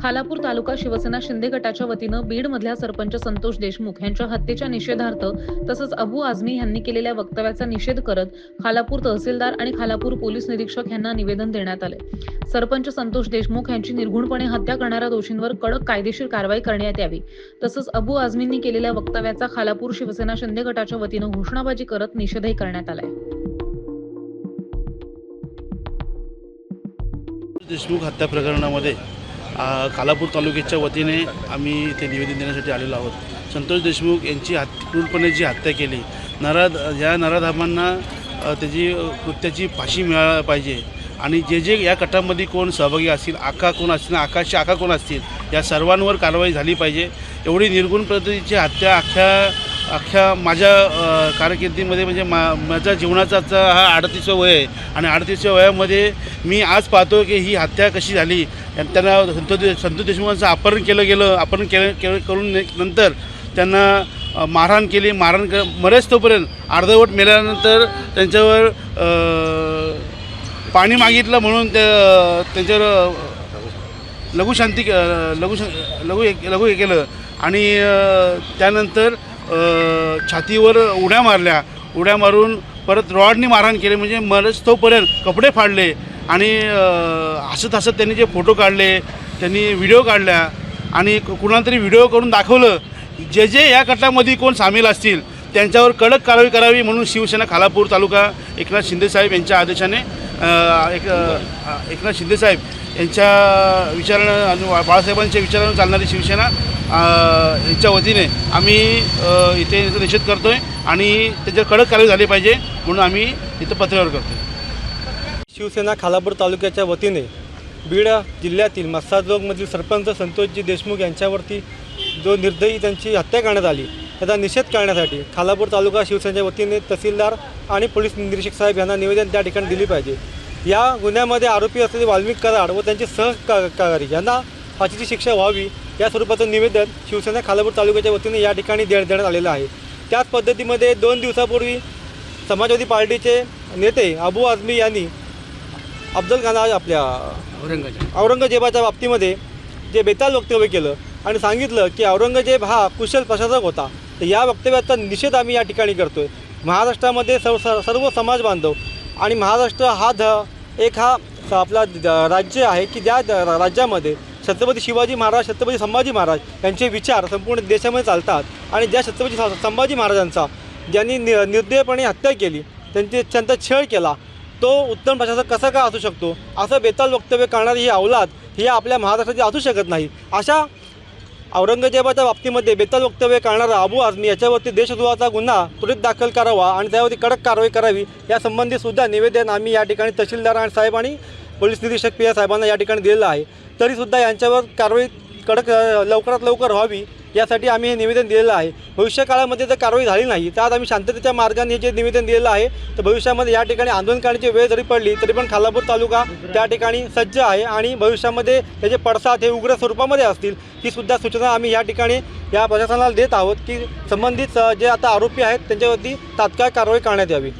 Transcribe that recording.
खालापूर तालुका शिवसेना शिंदे गटाच्या वतीनं बीडमधल्या सरपंच संतोष देशमुख यांच्या हत्येच्या निषेधार्थ तसंच अबू आझमी यांनी केलेल्या वक्तव्याचा निषेध करत खालापूर तहसीलदार आणि खालापूर पोलीस निरीक्षक यांना निवेदन देण्यात आले। सरपंच संतोष देशमुख यांची निर्घुणपणे हत्या करणाऱ्या दोषींवर कडक कायदेशीर कारवाई करण्यात यावी। तसंच अबू आझमींनी केलेल्या वक्तव्याचा खालापूर शिवसेना शिंदे गटाच्या वतीनं घोषणाबाजी करत निषेधही करण्यात आलाय। देशमुख हत्या प्रकरणामध्ये खालापूर तालुक्याच्या वतीने आम्ही इथे निवेदन देण्यासाठी आलेलो आहोत। संतोष देशमुख यांची क्रूरपणे जी हत्या केली, या नराधमांना त्याची कृत्याची फाशी मिळायला पाहिजे आणि जे या कटामध्ये कोण सहभागी असतील, आका कोण असतील, आकाशचे आका कोण असतील, या सर्वांवर कारवाई झाली पाहिजे। एवढी निर्गुण पद्धतीची हत्या अख्ख्या माझ्या कारकिर्दीमध्ये म्हणजे माझ्या जीवनाचा हा 38वं वय आहे आणि 38व्या वयामध्ये मी आज पाहतो की ही हत्या कशी झाली। त्यांना संतोष देशमुखांचं अपहरण केलं गेलं, अपहरण करून नंतर त्यांना मारहाण केली, मरेस्तोपर्यंत अर्धवट मेल्यानंतर त्यांच्यावर पाणी मागितलं म्हणून त्यांच्यावर लघु हे केलं आणि त्यानंतर छातीवर उड्या मारून परत रॉडनी मारहाण केले, म्हणजे मरेस्तोपर्यंत कपडे फाडले आणि हसत त्यांनी जे फोटो काढले, त्यांनी व्हिडिओ काढल्या आणि कुणाला तरी व्हिडिओ करून दाखवलं। जे या कटामध्ये कोण सामील असतील त्यांच्यावर कडक कारवाई करावी म्हणून शिवसेना खालापूर तालुका एकनाथ शिंदेसाहेब यांच्या आदेशाने एकनाथ शिंदेसाहेब यांच्या विचारानं आणि बाळासाहेबांच्या विचारानं चालणारी शिवसेना यांच्या वतीने आम्ही इथे निषेध करतो आहे आणि त्याच्यावर कडक कारवाई झाली पाहिजे म्हणून आम्ही इथं पत्रव्यवहार करतो। शिवसेना खालापूर तालुक्याच्या वतीने बीड जिल्ह्यातील मस्साजोगमधील सरपंच संतोषजी देशमुख यांच्यावरती जो निर्दयी त्यांची हत्या करण्यात आली त्याचा निषेध करण्यासाठी खालापूर तालुका शिवसेनेच्या वतीने तहसीलदार आणि पोलीस निरीक्षक साहेब यांना निवेदन त्या ठिकाणी दिले पाहिजे। या गुन्ह्यामध्ये आरोपी असलेले वाल्मिक कराड व त्यांचे सहकारी यांना फाशीची शिक्षा व्हावी या स्वरूपाचं निवेदन शिवसेना खालापूर तालुक्याच्या वतीने या ठिकाणी देण्यात आलेलं आहे। त्याच पद्धतीमध्ये 2 दिवसापूर्वी समाजवादी पार्टीचे नेते अबू आझमी यांनी अफजल खान आपल्या औरंगजेबाच्या बाबतीमध्ये जे बेताल वक्तव्य केलं आणि सांगितलं की औरंगजेब हा कुशल प्रशासक होता, तर या वक्तव्याचा निषेध आम्ही या ठिकाणी करतो आहे। महाराष्ट्रामध्ये सर्व समाज बांधव आणि महाराष्ट्र हा आपला राज्य आहे की ज्या राज्यामध्ये छत्रपती शिवाजी महाराज, छत्रपती संभाजी महाराज यांचे विचार संपूर्ण देशामध्ये चालतात आणि ज्या छत्रपती संभाजी महाराजांचा ज्यांनी निर्दयपणे हत्या केली, त्यांचा छळ केला, तो उत्तम प्रशासक कसा का असू शकतो? असं बेताल वक्तव्य करणारी ही अवलाद ही आपल्या महाराष्ट्राची असू शकत नाही। अशा औरंगजेबाच्या बाबतीमध्ये बेताल वक्तव्य करणारा अबू आझमी याच्यावरती देशद्रोहाचा गुन्हा त्वरित दाखल करावा आणि त्यावरती कडक कारवाई करावी यासंबंधी सुद्धा निवेदन आम्ही या ठिकाणी तहसीलदार साहेब आणि पोलीस निरीक्षक पी साहेबांना या ठिकाणी दिलेलं आहे। तरीसुद्धा यांच्यावर कारवाई कडक लवकरात लवकर व्हावी यासाठी आम्ही हे निवेदन दिलेलं आहे। भविष्यकाळामध्ये जर कारवाई झाली नाही तर आम्ही शांततेच्या मार्गाने हे जे निवेदन दिलेलं आहे तर भविष्यामध्ये या ठिकाणी आंदोलन करण्याची वेळ जरी पडली तरी पण खालापूर तालुका त्या ठिकाणी सज्ज आहे आणि भविष्यामध्ये त्याचे पडसाद हे उग्र स्वरूपामध्ये असतील ही सुद्धा सूचना आम्ही या ठिकाणी या प्रशासनाला देत आहोत की संबंधित जे आता आरोपी आहेत त्यांच्यावरती तात्काळ कारवाई करण्यात यावी।